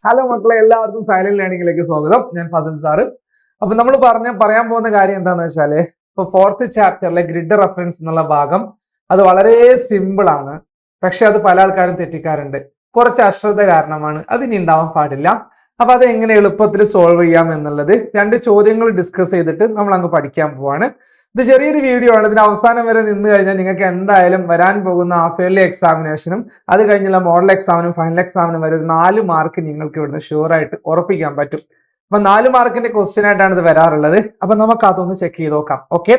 Hello മക്കളെ, എല്ലാവർക്കും silent ലേണിംഗിലേക്ക് സ്വാഗതം. ഞാൻ ഫസൽ സാറ്. അപ്പൊ നമ്മൾ പറയാൻ പോകുന്ന കാര്യം എന്താണെന്ന് വെച്ചാല്, ഇപ്പൊ 4th ചാപ്റ്ററിലെ ഗ്രിഡ് റെഫറൻസ് എന്നുള്ള ഭാഗം അത് വളരെ സിമ്പിൾ ആണ്. പക്ഷെ അത് പല ആൾക്കാരും തെറ്റിക്കാറുണ്ട്. കുറച്ച് അശ്രദ്ധ കാരണമാണ്. അതിനി ഉണ്ടാവാൻ പാടില്ല. അപ്പൊ അത് എങ്ങനെ എളുപ്പത്തിൽ സോൾവ് ചെയ്യാം എന്നുള്ളത് 2 ചോദ്യങ്ങൾ ഡിസ്കസ് ചെയ്തിട്ട് നമ്മൾ അങ്ങ് പഠിക്കാൻ പോവാണ്. ഇത് ചെറിയൊരു വീഡിയോ ആണ്. ഇതിന് അവസാനം വരെ നിന്ന് കഴിഞ്ഞാൽ നിങ്ങൾക്ക് എന്തായാലും വരാൻ പോകുന്ന ഹാഫ് ഇയർലി എക്സാമിനേഷനും അത് കഴിഞ്ഞുള്ള മോഡൽ എക്സാമിനും ഫൈനൽ എക്സാമിനും വരെ ഒരു 4 മാർക്ക് നിങ്ങൾക്ക് ഇവിടുന്ന് ഷുവറായിട്ട് ഉറപ്പിക്കാൻ പറ്റും. അപ്പൊ 4 മാർക്കിന്റെ ക്വസ്റ്റ്യൻ ആയിട്ടാണ് ഇത് വരാറുള്ളത്. അപ്പൊ നമുക്ക് അതൊന്ന് ചെക്ക് ചെയ്ത് നോക്കാം. ഓക്കെ,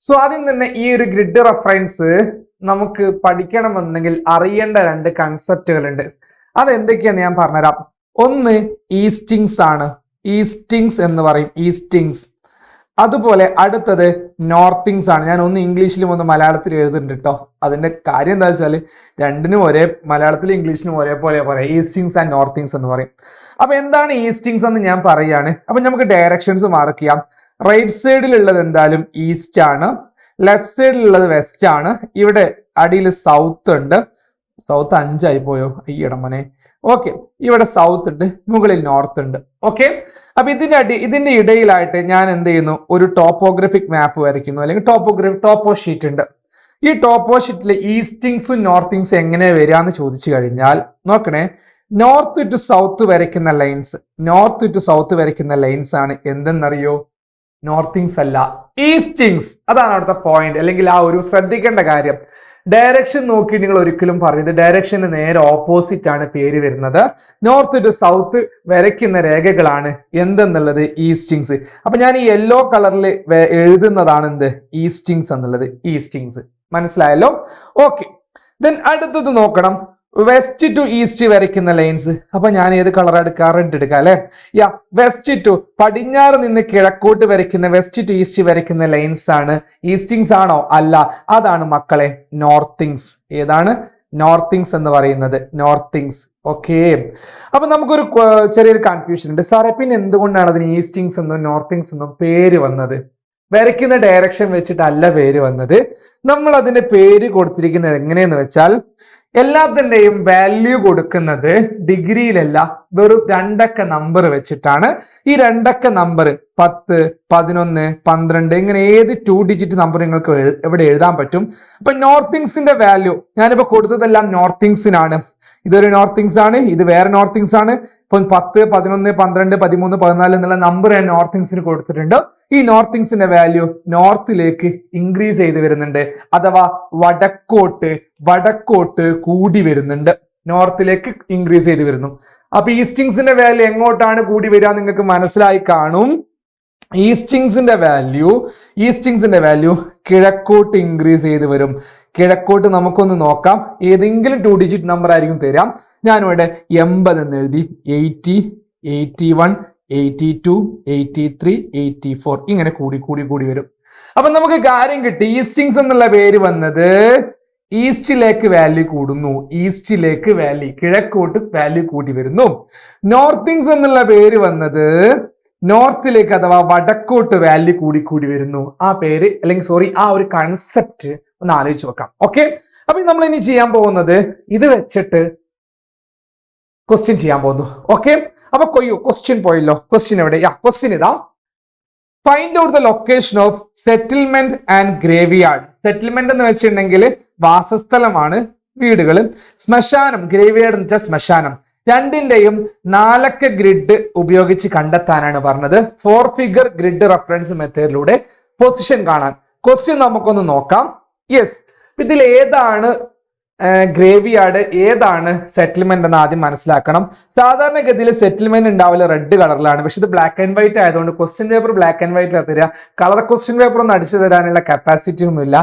സോ ആദ്യം തന്നെ ഈ ഒരു ഗ്രിഡ് റെഫറൻസ് നമുക്ക് പഠിക്കണമെന്നുണ്ടെങ്കിൽ അറിയേണ്ട 2 കൺസെപ്റ്റുകൾ ഉണ്ട്. അതെന്തൊക്കെയാന്ന് ഞാൻ പറഞ്ഞുതരാം. ഒന്ന് ഈസ്റ്റിങ്സ് ആണ്. ഈസ്റ്റിങ്സ് എന്ന് പറയും, ഈസ്റ്റിങ്സ്. അതുപോലെ അടുത്തത് നോർത്തിങ്സ് ആണ്. ഞാൻ ഒന്ന് ഇംഗ്ലീഷിലും ഒന്ന് മലയാളത്തിലും എഴുതുന്നുണ്ട് കേട്ടോ. അതിന്റെ കാര്യം എന്താ വെച്ചാൽ രണ്ടിനും മലയാളത്തിലും ഇംഗ്ലീഷിലും ഒരേപോലെ പറയാം. ഈസ്റ്റിങ്സ് ആൻഡ് നോർത്തിങ്സ് എന്ന് പറയും. അപ്പൊ എന്താണ് ഈസ്റ്റിങ്സ് എന്ന് ഞാൻ പറയുകയാണ്. അപ്പൊ നമുക്ക് ഡയറക്ഷൻസ് മാർക്ക് ചെയ്യാം. റൈറ്റ് സൈഡിലുള്ളത് എന്തായാലും ഈസ്റ്റ് ആണ്, ലെഫ്റ്റ് സൈഡിലുള്ളത് വെസ്റ്റ് ആണ്. ഇവിടെ അടിയിൽ സൗത്ത് ഉണ്ട്. സൗത്ത് 5 ആയി പോയോ ഈയിടമനെ. ഓക്കെ, ഇവിടെ സൗത്ത് ഉണ്ട്, മുകളിൽ നോർത്ത് ഉണ്ട്. ഓക്കെ, അപ്പൊ ഇതിന്റെ ഇടയിലായിട്ട് ഞാൻ എന്ത് ചെയ്യുന്നു, ഒരു ടോപ്പോഗ്രഫിക് മാപ്പ് വരയ്ക്കുന്നു, അല്ലെങ്കിൽ ടോപ്പോ ഷീറ്റ് ഉണ്ട്. ഈ ടോപ്പോ ഷീറ്റിൽ ഈസ്റ്റിങ്സും നോർത്തിങ്സും എങ്ങനെ വരിക എന്ന് ചോദിച്ചു കഴിഞ്ഞാൽ നോക്കണേ. നോർത്ത് ടു സൗത്ത് വരയ്ക്കുന്ന ലൈൻസ് ആണ് എന്തെന്നറിയോ? നോർത്തിങ്സ് അല്ല, ഈസ്റ്റിങ്സ്. അതാണ് അവിടുത്തെ പോയിന്റ്, അല്ലെങ്കിൽ ആ ഒരു ശ്രദ്ധിക്കേണ്ട കാര്യം. ഡയറക്ഷൻ നോക്കി നിങ്ങൾ ഒരിക്കലും പറയരുത്. ഡയറക്ഷന് നേരെ ഓപ്പോസിറ്റ് ആണ് പേര് വരുന്നത്. നോർത്ത് ടു സൗത്ത് വരയ്ക്കുന്ന രേഖകളാണ് എന്തെന്നുള്ളത് ഈസ്റ്റിങ്സ്. അപ്പൊ ഞാൻ ഈ യെല്ലോ കളറിൽ എഴുതുന്നതാണ് എന്ത്, ഈസ്റ്റിങ്സ് എന്നുള്ളത്. ഈസ്റ്റിങ്സ് മനസ്സിലായല്ലോ? ഓക്കെ, ദെൻ അടുത്തത് നോക്കണം. വെസ്റ്റ് ടു ഈസ്റ്റ് വരയ്ക്കുന്ന ലൈൻസ്. അപ്പൊ ഞാൻ ഏത് കളർ എടുക്കാം? റെഡ് എടുക്കാം അല്ലെ? വെസ്റ്റ് ടു പടിഞ്ഞാറ് നിന്ന് കിഴക്കോട്ട് വരയ്ക്കുന്ന, വെസ്റ്റ് ടു ഈസ്റ്റ് വരയ്ക്കുന്ന ലൈൻസ് ആണ് ഈസ്റ്റിങ്സ് ആണോ? അല്ല, അതാണ് മക്കളെ നോർത്തിങ്സ്. ഏതാണ്? നോർത്തിങ്സ് എന്ന് പറയുന്നത്, നോർത്തിങ്സ്. ഓക്കെ, അപ്പൊ നമുക്കൊരു ചെറിയൊരു കൺഫ്യൂഷൻ ഉണ്ട്. സാറേ, പിന്നെ എന്തുകൊണ്ടാണ് അതിന് ഈസ്റ്റിങ്സ് എന്നും നോർത്തിങ്സ് എന്നും പേര് വന്നത്? വരയ്ക്കുന്ന ഡയറക്ഷൻ വെച്ചിട്ടല്ല പേര് വന്നത്. നമ്മൾ അതിന്റെ പേര് കൊടുത്തിരിക്കുന്നത് എങ്ങനെയെന്ന് വെച്ചാൽ, എല്ലാത്തിന്റെയും വാല്യൂ കൊടുക്കുന്നത് ഡിഗ്രിയിലല്ല, വെറും 2 അക്ക നമ്പർ വെച്ചിട്ടാണ്. ഈ 2 അക്ക നമ്പർ 10, 11, 12 ഇങ്ങനെ ഏത് 2 ഡിജിറ്റ് നമ്പർ നിങ്ങൾക്ക് ഇവിടെ എഴുതാൻ പറ്റും. അപ്പൊ നോർത്തിങ്സിന്റെ വാല്യൂ ഞാനിപ്പോ കൊടുത്തതെല്ലാം നോർത്തിങ്സിനാണ്. ഇതൊരു നോർത്തിങ്സ് ആണ്, ഇത് വേറെ നോർത്തിങ്സ് ആണ്. ഇപ്പൊ 10, 11, 12, 13, 14 എന്നുള്ള നമ്പർ ഞാൻ നോർത്തിങ്സിന് കൊടുത്തിട്ടുണ്ട്. ഈ നോർത്തിങ്സിന്റെ വാല്യൂ നോർത്തിലേക്ക് ഇൻക്രീസ് ചെയ്ത് വരുന്നുണ്ട്, അഥവാ വടക്കോട്ട് കൂടി വരുന്നുണ്ട്. നോർത്തിലേക്ക് ഇൻക്രീസ് ചെയ്ത് വരുന്നു. അപ്പൊ ഈസ്റ്റിങ്സിന്റെ വാല്യൂ എങ്ങോട്ടാണ് കൂടി വരിക നിങ്ങൾക്ക് മനസ്സിലായി കാണും. ഈസ്റ്റിങ്സിന്റെ വാല്യൂ കിഴക്കോട്ട് ഇൻക്രീസ് ചെയ്ത് വരും. കിഴക്കോട്ട് നമുക്കൊന്ന് നോക്കാം. ഏതെങ്കിലും 2 ഡിജിറ്റ് നമ്പർ ആയിരിക്കും തരാം. ഞാനിവിടെ 80 എന്ന് എഴുതി. 80, 81, 82, 83, 84 ഇങ്ങനെ കൂടി വരും. അപ്പൊ നമുക്ക് കാര്യം കിട്ടി. ഈസ്റ്റിങ്സ് എന്നുള്ള പേര് വന്നത് ഈസ്റ്റിലേക്ക് വാല്യൂ കൂടുന്നു. കിഴക്കോട്ട് വാല്യൂ കൂടി വരുന്നു. നോർത്തിങ്സ് എന്നുള്ള പേര് വന്നത് നോർത്തിലേക്ക് അഥവാ വടക്കോട്ട് വാല്യൂ കൂടി വരുന്നു. ആ പേര്, അല്ലെങ്കിൽ ആ ഒരു കൺസെപ്റ്റ് ഒന്ന് ആലോചിച്ച് വെക്കാം. ഓക്കെ, അപ്പൊ നമ്മൾ ഇനി ചെയ്യാൻ പോകുന്നത് ഇത് വെച്ചിട്ട് ക്വസ്റ്റ്യൻ ചെയ്യാൻ പോകുന്നു. ഓക്കെ, അപ്പൊ ക്വസ്റ്റ്യൻ പോയല്ലോ. ക്വസ്റ്റ്യൻ എവിടെ? ക്വസ്റ്റ്യൻ ഇതാ. Find out the location of settlement and graveyard. Settlement എന്ന് വെച്ചിട്ടുണ്ടെങ്കിൽ വാസസ്ഥലമാണ്, വീടുകൾ. ശ്മശാനം, ഗ്രേവിയാർഡ് എന്ന് വെച്ചാൽ ശ്മശാനം. രണ്ടിന്റെയും 4 അക്ക ഗ്രിഡ് ഉപയോഗിച്ച് കണ്ടെത്താനാണ് പറഞ്ഞത്. 4 ഫിഗർ ഗ്രിഡ് റെഫറൻസ് മെത്തേഡിലൂടെ പൊസിഷൻ കാണാൻ. ക്വസ്റ്റ്യൻ നമുക്കൊന്ന് നോക്കാം. യെസ്, ഇതിൽ ഏതാണ് ഗ്രേവിയാർഡ്, ഏതാണ് സെറ്റിൽമെന്റ് എന്ന് ആദ്യം മനസ്സിലാക്കണം. സാധാരണഗതിയിൽ സെറ്റിൽമെന്റ് ഉണ്ടാവില്ല റെഡ് കളറിലാണ്. പക്ഷെ ഇത് ബ്ലാക്ക് ആൻഡ് വൈറ്റ് ആയതുകൊണ്ട് ക്വസ്റ്റ്യൻ പേപ്പർ ബ്ലാക്ക് ആൻഡ് വൈറ്റിലാണ് തരിക. കളർ ക്വസ്റ്റ്യൻ പേപ്പർ ഒന്നും അടിച്ചു തരാനുള്ള കപ്പാസിറ്റി ഒന്നുമില്ല.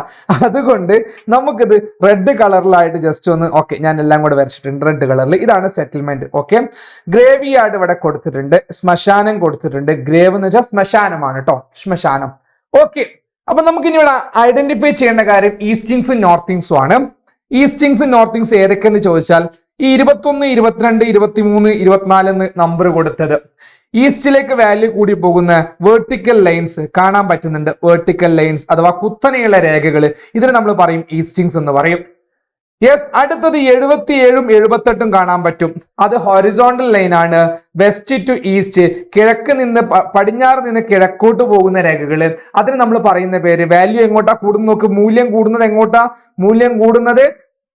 അതുകൊണ്ട് നമുക്കിത് റെഡ് കളറിലായിട്ട് ജസ്റ്റ് ഒന്ന്, ഓക്കെ, ഞാൻ എല്ലാം കൂടെ വരച്ചിട്ടുണ്ട് റെഡ് കളറിൽ. ഇതാണ് സെറ്റിൽമെന്റ്. ഓക്കെ, ഗ്രേവിയാർഡ് ഇവിടെ കൊടുത്തിട്ടുണ്ട്, ശ്മശാനം കൊടുത്തിട്ടുണ്ട്. ഗ്രേവ് എന്ന് വെച്ചാൽ ശ്മശാനമാണ് കേട്ടോ, ശ്മശാനം. ഓക്കെ, അപ്പൊ നമുക്കിനി ഇവിടെ ഐഡന്റിഫൈ ചെയ്യേണ്ട കാര്യം ഈസ്റ്റിങ്സും നോർത്തിങ്സും ആണ്. ഈസ്റ്റിങ്സും നോർത്തിങ്സ് ഏതൊക്കെയെന്ന് ചോദിച്ചാൽ, ഈ 21, 22, 23, 24 എന്ന് നമ്പർ കൊടുത്തത് ഈസ്റ്റിലേക്ക് വാല്യൂ കൂടി പോകുന്ന വേർട്ടിക്കൽ ലൈൻസ് കാണാൻ പറ്റുന്നുണ്ട്. വേർട്ടിക്കൽ ലൈൻസ് അഥവാ കുത്തനെയുള്ള രേഖകൾ, ഇതിന് നമ്മൾ പറയും ഈസ്റ്റിങ്സ് എന്ന് പറയും. യെസ്, അടുത്തത് 77ഉം 78ഉം കാണാൻ പറ്റും. അത് ഹൊറിസോണ്ടൽ ലൈൻ ആണ്. വെസ്റ്റ് ടു ഈസ്റ്റ്, കിഴക്ക് നിന്ന് പടിഞ്ഞാറ് നിന്ന് കിഴക്കോട്ട് പോകുന്ന രേഖകള്. അതിന് നമ്മൾ പറയുന്ന പേര്, വാല്യൂ എങ്ങോട്ടാ കൂടുന്നു നോക്ക്, മൂല്യം കൂടുന്നത് എങ്ങോട്ടാ, മൂല്യം കൂടുന്നത്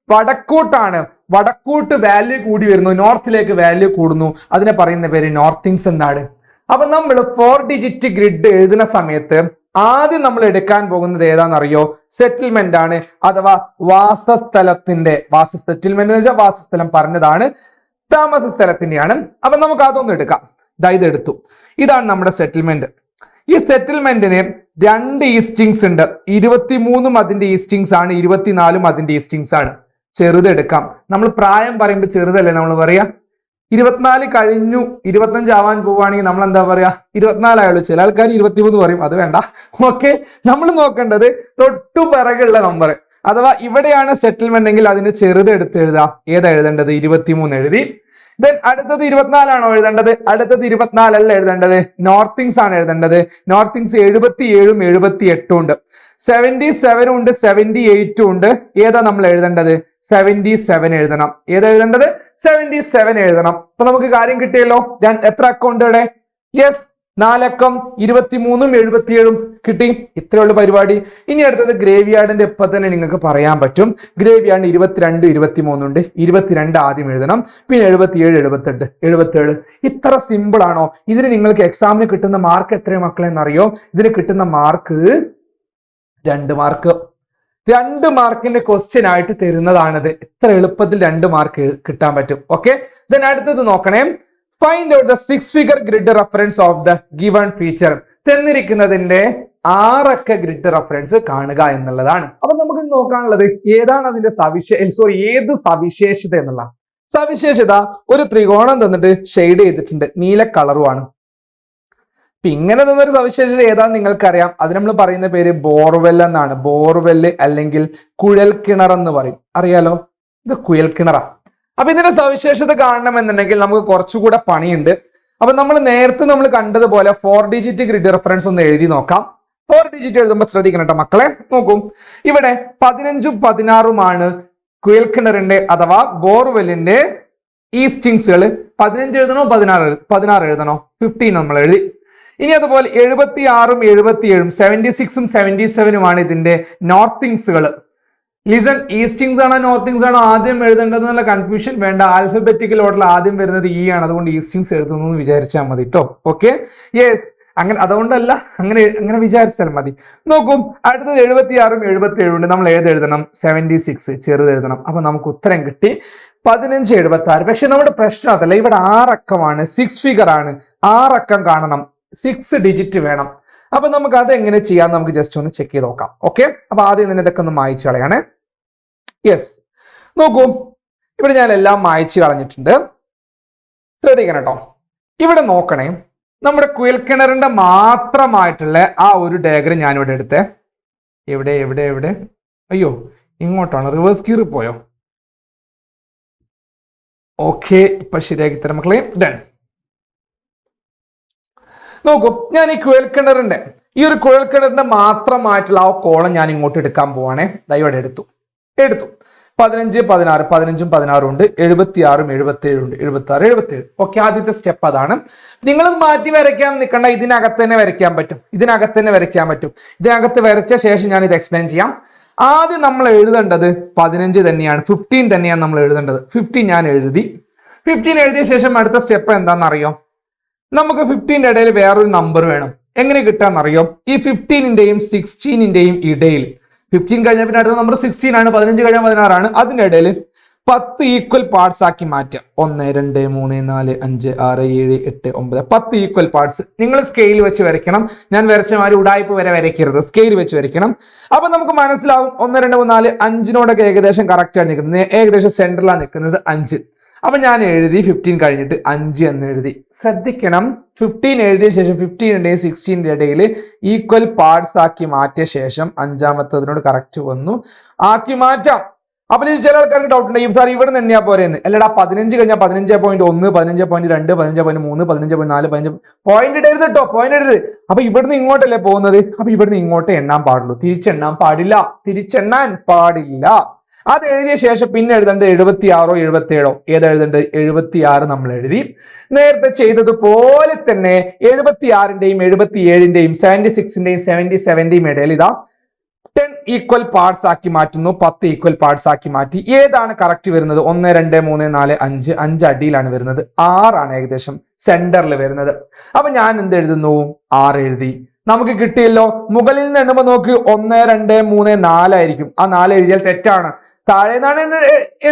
വടക്കോട്ടാണ്. വടക്കോട്ട് വാല്യൂ കൂടി വരുന്നു, നോർത്തിലേക്ക് വാല്യൂ കൂടുന്നു. അതിനെ പറയുന്ന പേര് നോർത്തിങ്സ് എന്നാണ്. അപ്പൊ നമ്മൾ 4 ഡിജിറ്റ് ഗ്രിഡ് എഴുതുന്ന സമയത്ത് ആദ്യം നമ്മൾ എടുക്കാൻ പോകുന്നത് ഏതാണെന്നറിയോ? സെറ്റിൽമെന്റ് ആണ്, അഥവാ വാസസ്ഥലത്തിന്റെ സെറ്റിൽമെന്റ് എന്ന് വെച്ചാൽ വാസസ്ഥലം പറഞ്ഞതാണ്, താമസ സ്ഥലത്തിന്റെയാണ്. അപ്പൊ നമുക്ക് അതൊന്നും എടുക്കാം. ഇത് എടുത്തു, ഇതാണ് നമ്മുടെ സെറ്റിൽമെന്റ്. ഈ സെറ്റിൽമെന്റിന് 2 ഈസ്റ്റിങ്സ് ഉണ്ട്. 23ഉം അതിന്റെ ഈസ്റ്റിങ്സ് ആണ്, 24ഉം അതിന്റെ ഈസ്റ്റിങ്സ് ആണ്. ചെറുതെടുക്കാം. നമ്മൾ പ്രായം പറയുമ്പോൾ ചെറുതല്ലേ നമ്മൾ പറയാ. 24 കഴിഞ്ഞു 25 ആവാൻ പോവുകയാണെങ്കിൽ നമ്മൾ എന്താ പറയാ, 24 ആയുള്ളൂ. ചില ആൾക്കാർ 23 പറയും, അത് വേണ്ട. ഓക്കെ, നമ്മൾ നോക്കേണ്ടത് തൊട്ടു പിറകുള്ള നമ്പർ, അഥവാ ഇവിടെയാണ് സെറ്റിൽമെന്റ് എങ്കിൽ അതിന്റെ ചെറുതെടുത്ത് എഴുതാം. ഏതാ എഴുതേണ്ടത്? 23 എഴുതി. ദെൻ അടുത്തത് 24 ആണോ എഴുതേണ്ടത്? അടുത്തത് 24 അല്ല എഴുതേണ്ടത്, നോർത്തിങ്സ് ആണ് എഴുതേണ്ടത്. നോർത്തിങ്സ് 77ഉം 78ഉം ഉണ്ട്, 77 ഉണ്ട്, 78 ഉണ്ട്. ഏതാ നമ്മൾ എഴുതേണ്ടത്? 77 എഴുതണം. ഏതാ എഴുതേണ്ടത്? 77 എഴുതണം. അപ്പൊ നമുക്ക് കാര്യം കിട്ടിയല്ലോ. എത്ര അക്കൗണ്ട് ഇവിടെ? യെസ്, 4 അക്കം, 23ഉം 77ഉം കിട്ടി. ഇത്രയുള്ള പരിപാടി. ഇനി അടുത്തത് ഗ്രേവ് യാർഡിന്റെ ഇപ്പൊ തന്നെ നിങ്ങൾക്ക് പറയാൻ പറ്റും. ഗ്രേവ് യാർഡ് 22, 23 ഉണ്ട്. 22 ആദ്യം എഴുതണം, പിന്നെ 77, 78, 77. ഇത്ര സിമ്പിൾ ആണോ? ഇതിന് നിങ്ങൾക്ക് എക്സാമിന് കിട്ടുന്ന മാർക്ക് എത്രയും മക്കളെ എന്നറിയോ? ഇതിന് കിട്ടുന്ന മാർക്ക് 2 മാർക്ക്. 2 മാർക്കിന്റെ ക്വസ്റ്റ്യൻ ആയിട്ട് തരുന്നതാണിത്. ഇത്ര എളുപ്പത്തിൽ 2 മാർക്ക് കിട്ടാൻ പറ്റും. ഓക്കെ, ദെൻ അടുത്തത് നോക്കണേ. Find out the 6 figure grid reference of the given feature. തന്നിരിക്കുന്നതിന്റെ 6 അക്ക ഗ്രിഡ് റെഫറൻസ് കാണുക എന്നുള്ളതാണ്. അപ്പൊ നമുക്ക് നോക്കാനുള്ളത് ഏതാണ് അതിന്റെ ഏത് സവിശേഷത എന്നുള്ള. സവിശേഷത, ഒരു ത്രികോണം തന്നിട്ട് ഷെയ്ഡ് ചെയ്തിട്ടുണ്ട്, നീല കളറുമാണ്. ഇങ്ങനെ തന്നൊരു സവിശേഷത ഏതാന്ന് നിങ്ങൾക്കറിയാം. അത് നമ്മൾ പറയുന്ന പേര് ബോർവെൽ എന്നാണ്. ബോർവെല് അല്ലെങ്കിൽ കുഴൽ കിണർ എന്ന് പറയും. അറിയാലോ, ഇത് കുഴൽ കിണറാ. അപ്പൊ ഇതിന്റെ സവിശേഷത കാണണമെന്നുണ്ടെങ്കിൽ നമുക്ക് കുറച്ചുകൂടെ പണിയുണ്ട്. അപ്പൊ നമ്മൾ നേരത്തെ കണ്ടതുപോലെ 4 ഡിജിറ്റ് ഗ്രിഡ് റെഫറൻസ് ഒന്ന് എഴുതി നോക്കാം. 4 ഡിജിറ്റ് എഴുതുമ്പോൾ ശ്രദ്ധിക്കണം കേട്ടോ മക്കളെ. നോക്കൂ, ഇവിടെ 15ഉം 16ഉമാണ് കുഴൽ കിണറിന്റെ അഥവാ ബോർവെല്ലിന്റെ ഈസ്റ്റിങ്സുകൾ. 15 എഴുതണോ 16 എഴുതണോ? 15 നമ്മൾ എഴുതി. ഇനി അതുപോലെ 76ഉം 77ഉം 76ഉം 77ഉമാണ് ഇതിന്റെ നോർത്തിങ്സുകൾ. ലിസൺ, ഈസ്റ്റിങ്സ് ആണോ നോർത്തിങ്സ് ആണോ ആദ്യം എഴുതേണ്ടതെന്നുള്ള കൺഫ്യൂഷൻ വേണ്ട. ആൽഫബറ്റിക്കൽ ഓർഡറിൽ ആദ്യം വരുന്നത് ഇ ആണ്, അതുകൊണ്ട് ഈസ്റ്റിങ്സ് എഴുതുന്നു എന്ന് വിചാരിച്ചാൽ മതി കേട്ടോ. ഓക്കെ, യെസ്, അങ്ങനെ അതുകൊണ്ടല്ല, അങ്ങനെ വിചാരിച്ചാൽ മതി. നോക്കും, അടുത്തത് 76ഉം 77ഉം ഉണ്ട്. നമ്മൾ ഏത് എഴുതണം? 76 ചെറുത് എഴുതണം. അപ്പൊ നമുക്ക് ഉത്തരം കിട്ടി 15, 76. പക്ഷെ നമ്മുടെ പ്രശ്നം അതല്ല, ഇവിടെ 6 അക്കമാണ്, 6 ഫിഗർ ആണ്. 6 അക്കം കാണണം, 6 ഡിജിറ്റ് വേണം. അപ്പൊ നമുക്ക് അത് എങ്ങനെ ചെയ്യാം, നമുക്ക് ജസ്റ്റ് ഒന്ന് ചെക്ക് ചെയ്ത് നോക്കാം. ഓക്കെ, അപ്പൊ ആദ്യം തന്നെ ഇതൊക്കെ ഒന്ന് മായ്ച്ചു കളയാണേ. യെസ്, നോക്കൂ, ഇവിടെ ഞാൻ എല്ലാം മായ്ച്ചു കളഞ്ഞിട്ടുണ്ട്. ശ്രദ്ധിക്കണം കേട്ടോ. ഇവിടെ നോക്കണേ, നമ്മുടെ കുഴൽ കിണറിന്റെ മാത്രമായിട്ടുള്ള ആ ഒരു ഡയഗ്രം ഞാനിവിടെ എടുത്തേ. എവിടെ? അയ്യോ, ഇങ്ങോട്ടാണ്, റിവേഴ്സ് ഗിയർ പോയോ? ഓക്കെ, ഇപ്പൊ ശരിയാക്കി തരാം മക്കളെ. ഡൺ. നോക്കൂ, ഞാൻ ഈ കുഴൽക്കിണറിന്റെ ഒരു കുഴൽക്കിണറിന്റെ മാത്രമായിട്ടുള്ള ആ കോളം ഞാൻ ഇങ്ങോട്ട് എടുക്കാൻ പോവാണേ. ദൈവം എടുത്തു 15, 16, 15ഉം 16ഉം ഉണ്ട്, 76ഉം 77ഉം ഉണ്ട്, 76, 77. ഓക്കെ, ആദ്യത്തെ സ്റ്റെപ്പ് അതാണ്. നിങ്ങളത് മാറ്റി വരയ്ക്കാൻ നിൽക്കണ്ട, ഇതിനകത്ത് തന്നെ വരയ്ക്കാൻ പറ്റും. ഇതിനകത്ത് വരച്ച ശേഷം ഞാൻ ഇത് എക്സ്പ്ലെയിൻ ചെയ്യാം. ആദ്യം നമ്മൾ എഴുതേണ്ടത് 15 തന്നെയാണ്, 15 തന്നെയാണ് നമ്മൾ എഴുതേണ്ടത്. 15 ഞാൻ എഴുതി. 15 എഴുതിയ ശേഷം അടുത്ത സ്റ്റെപ്പ് എന്താണെന്നറിയോ? നമുക്ക് 15ന്റെ ഇടയിൽ വേറൊരു നമ്പർ വേണം. എങ്ങനെ കിട്ടാന്നറിയോ? ഈ 15ന്റെയും 16ന്റെയും ഇടയിൽ, 15 കഴിഞ്ഞാൽ പിന്നെ അടുത്ത നമ്പർ 16 ആണ്, 15 കഴിഞ്ഞാൽ 16 ആണ്. അതിന്റെ ഇടയിൽ 10 ഈക്വൽ പാർട്സ് ആക്കി മാറ്റാം. 1, 2, 3, 4, 5, 6, 7, 8, 9, 10 ഈക്വൽ പാർട്സ്. നിങ്ങൾ സ്കെയിൽ വെച്ച് വരയ്ക്കണം. ഞാൻ വരച്ച മാതിരി ഉടായ്പ വരെ വരയ്ക്കരുത്, സ്കെയിൽ വെച്ച് വരയ്ക്കണം. അപ്പൊ നമുക്ക് മനസ്സിലാവും 1, 2, 3, 4, 5നോടൊക്കെ ഏകദേശം കറക്റ്റ് ആണ് നിൽക്കുന്നത്. ഏകദേശം സെന്ററിലാണ് നിൽക്കുന്നത് 5. അപ്പൊ ഞാൻ എഴുതി 15 കഴിഞ്ഞിട്ട് 5 എന്ന് എഴുതി. ശ്രദ്ധിക്കണം, 15 എഴുതിയ ശേഷം 15ന്റെയും 16ന്റെ ഇടയിൽ ഈക്വൽ പാർട്സ് ആക്കി മാറ്റിയ ശേഷം അഞ്ചാമത്തതിനോട് കറക്റ്റ് വന്നു ആക്കി മാറ്റാം. അപ്പൊ ചില ആൾക്കാർക്ക് ഡൗട്ട് ഉണ്ട്, സാർ ഇവിടെ നിന്ന് തന്നെയാ പോരെന്ന്. അല്ലടാ, 15 കഴിഞ്ഞാൽ 15.1, 15.2, 15.3, 15.4, 15 പോയിന്റ് ഇടരുത് കേട്ടോ, പോയിന്റ് ഇടരുത്. അപ്പൊ ഇവിടുന്ന് ഇങ്ങോട്ടല്ലേ പോകുന്നത്, അപ്പൊ ഇവിടുന്ന് ഇങ്ങോട്ട് എണ്ണാൻ പാടുള്ളൂ, തിരിച്ചെണ്ണാൻ പാടില്ല. അത് എഴുതിയ ശേഷം പിന്നെ എഴുതേണ്ടത് 76 77 ഏതാ എഴുതേണ്ടത്? 76 നമ്മൾ എഴുതി. നേരത്തെ ചെയ്തതുപോലെ തന്നെ 76ന്റെയും 77ന്റെയും 76ന്റെയും 77ന്റെയും ഇടയിൽ ഇതാ 10 ഈക്വൽ പാർട്സ് ആക്കി മാറ്റുന്നു. 10 ഈക്വൽ പാർട്സ് ആക്കി മാറ്റി. ഏതാണ് കറക്റ്റ് വരുന്നത്? 1 2 3 4 5 5 അടിയിലാണ് വരുന്നത്. 6 ആണ് ഏകദേശം സെന്ററിൽ വരുന്നത്. അപ്പൊ ഞാൻ എന്ത് എഴുതുന്നു? 6 എഴുതി. നമുക്ക് കിട്ടിയല്ലോ. മുകളിൽ നിന്ന് എണ്ണുമ്പോൾ നോക്ക് 1 2 3 4 ആയിരിക്കും. ആ 4 എഴുതിയാൽ തെറ്റാണ്. താഴെന്നാണ്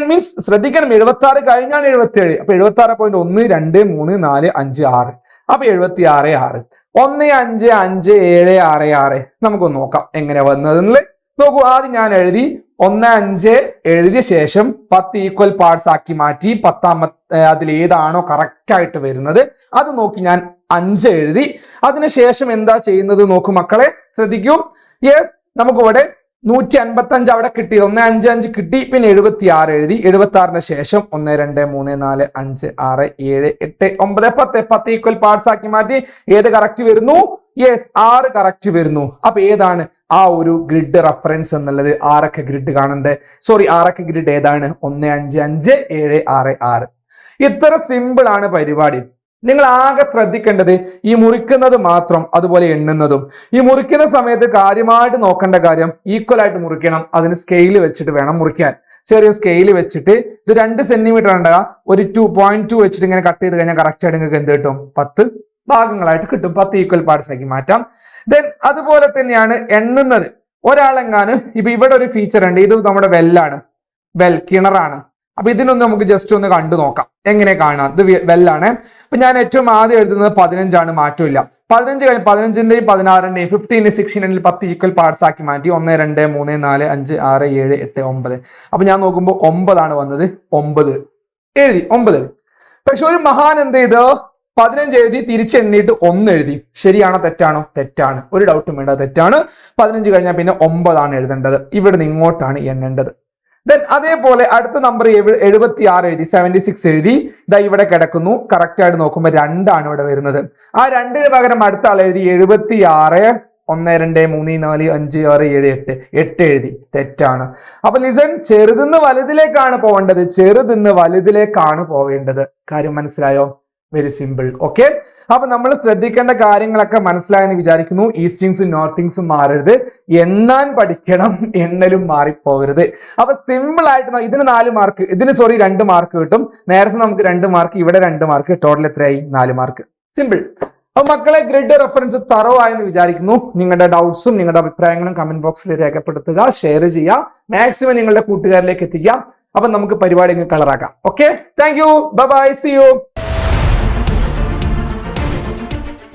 മീൻസ് ശ്രദ്ധിക്കണം, 76 കഴിഞ്ഞാണ് 77. അപ്പൊ 76.1 2 3 4 5 6. അപ്പൊ 76 6 1 5 5 7 6 6. നമുക്കൊന്ന് നോക്കാം എങ്ങനെയാ വന്നതെന്നുള്ളത്. നോക്കൂ, ആദ്യം ഞാൻ എഴുതി 1 5 എഴുതിയ ശേഷം 10 ഈക്വൽ പാർട്സ് ആക്കി മാറ്റി. 10ാമത്തെ അതിൽ ഏതാണോ കറക്റ്റ് ആയിട്ട് വരുന്നത് അത് നോക്കി ഞാൻ 5 എഴുതി. അതിനുശേഷം എന്താ ചെയ്യുന്നത് നോക്കൂ മക്കളെ, ശ്രദ്ധിക്കൂ. യെസ്, നമുക്കിവിടെ 155 അവിടെ കിട്ടി. 1 5 5 കിട്ടി. പിന്നെ 76 എഴുതി. 76ന് ശേഷം 1 2 3 4 5 6 7 8 9 10 10 ഈക്വൽ പാർട്സ് ആക്കി മാറ്റി. ഏത് കറക്റ്റ് വരുന്നു? യെസ്, 6 കറക്റ്റ് വരുന്നു. അപ്പൊ ഏതാണ് ആ ഒരു ഗ്രിഡ് റെഫറൻസ് എന്നുള്ളത്? ആരൊക്കെ ഗ്രിഡ് കാണണ്ടേ? സോറി, ആരൊക്കെ ഗ്രിഡ് ഏതാണ്? 1 5 5 7 6 6. ഇത്ര സിമ്പിൾ ആണ് പരിപാടി. നിങ്ങൾ ആകെ ശ്രദ്ധിക്കേണ്ടത് ഈ മുറിക്കുന്നത് മാത്രം, അതുപോലെ എണ്ണുന്നതും. ഈ മുറിക്കുന്ന സമയത്ത് കാര്യമായിട്ട് നോക്കേണ്ട കാര്യം ഈക്വൽ ആയിട്ട് മുറിക്കണം. അതിന് സ്കെയിൽ വെച്ചിട്ട് വേണം മുറിക്കാൻ. ചെറിയ സ്കെയിൽ വെച്ചിട്ട് ഇത് 2 സെന്റിമീറ്റർ ഉണ്ടാകുക. ഒരു 2.2 വെച്ചിട്ട് ഇങ്ങനെ കട്ട് ചെയ്ത് കഴിഞ്ഞാൽ കറക്റ്റ് ആയിട്ട് നിങ്ങൾക്ക് എന്ത് കിട്ടും? 10 ഭാഗങ്ങളായിട്ട് കിട്ടും. 10 ഈക്വൽ പാർട്സ് ആക്കി മാറ്റാം. ദെൻ അതുപോലെ തന്നെയാണ് എണ്ണുന്നത്. ഒരാളെങ്ങാനും ഇപ്പൊ ഇവിടെ ഒരു ഫീച്ചർ ഉണ്ട്. ഇത് നമ്മുടെ വെല്ലാണ്, കിണറാണ്. അപ്പൊ ഇതിനൊന്ന് നമുക്ക് ജസ്റ്റ് ഒന്ന് കണ്ടു നോക്കാം എങ്ങനെ കാണാം. ഇത് വെല്ലാണ്. അപ്പൊ ഞാൻ ഏറ്റവും ആദ്യം എഴുതുന്നത് 15 ആണ്, മാറ്റമില്ല. 15 കഴിഞ്ഞ് 15ന്റെയും 16ന്റെയും 15 16 10 ഈക്വൽ പാർട്സ് ആക്കി മാറ്റി. 1 2 3 4 5 6 7 8 9. അപ്പൊ ഞാൻ നോക്കുമ്പോൾ 9 ആണ് വന്നത്. 9 എഴുതി. 9. പക്ഷെ ഒരു മഹാൻ എന്ത് ചെയ്ത് 15 എഴുതി തിരിച്ചെണ്ണിയിട്ട് 1 എഴുതി. ശരിയാണോ തെറ്റാണോ? തെറ്റാണ്. ഒരു ഡൗട്ടും വേണ്ട, തെറ്റാണ്. 15 കഴിഞ്ഞാൽ പിന്നെ 9 ആണ് എഴുതേണ്ടത്. ഇവിടുന്ന് ഇങ്ങോട്ടാണ് എണ്ണേണ്ടത്. ദെൻ അതേപോലെ അടുത്ത നമ്പർ 76 എഴുതി. 76 എഴുതി. ഇതാ ഇവിടെ കിടക്കുന്നു. കറക്റ്റ് ആയിട്ട് നോക്കുമ്പോൾ 2 ആണ് ഇവിടെ വരുന്നത്. ആ 2ന് പകരം അടുത്ത ആൾ എഴുതി 76 1 2 3 4 5 6 7 8 8 എഴുതി. തെറ്റാണ്. അപ്പൊ ലിസൺ, ചെറുതിന്ന് വലുതിലേക്കാണ് പോവേണ്ടത്. ചെറുതിന്ന് വലുതിലേക്കാണ് പോവേണ്ടത്. കാര്യം മനസ്സിലായോ? Very simple. ഓക്കെ, അപ്പൊ നമ്മൾ ശ്രദ്ധിക്കേണ്ട കാര്യങ്ങളൊക്കെ മനസ്സിലായെന്ന് വിചാരിക്കുന്നു. ഈസ്റ്റിങ്സും നോർത്തിങ്സും മാറരുത്. എണ്ണാൻ പഠിക്കണം, എണ്ണലും മാറിപ്പോകരുത്. അപ്പൊ സിമ്പിൾ ആയിട്ട് ഇതിന് 4 മാർക്ക്, ഇതിന് 2 മാർക്ക് കിട്ടും. നേരത്തെ നമുക്ക് 2 മാർക്ക്, ഇവിടെ 2 മാർക്ക്, ടോട്ടൽ എത്രയായി? 4 മാർക്ക്. സിമ്പിൾ. അപ്പൊ മക്കളെ, ഗ്രിഡ് റെഫറൻസ് തറവായെന്ന് വിചാരിക്കുന്നു. നിങ്ങളുടെ ഡൗട്ട്സും നിങ്ങളുടെ അഭിപ്രായങ്ങളും കമന്റ് ബോക്സിൽ രേഖപ്പെടുത്തുക, ഷെയർ ചെയ്യുക, മാക്സിമം നിങ്ങളുടെ കൂട്ടുകാരിലേക്ക് എത്തിക്കുക. അപ്പൊ നമുക്ക് പരിപാടി കളറാക്കാം. Okay, thank you, bye bye, see U.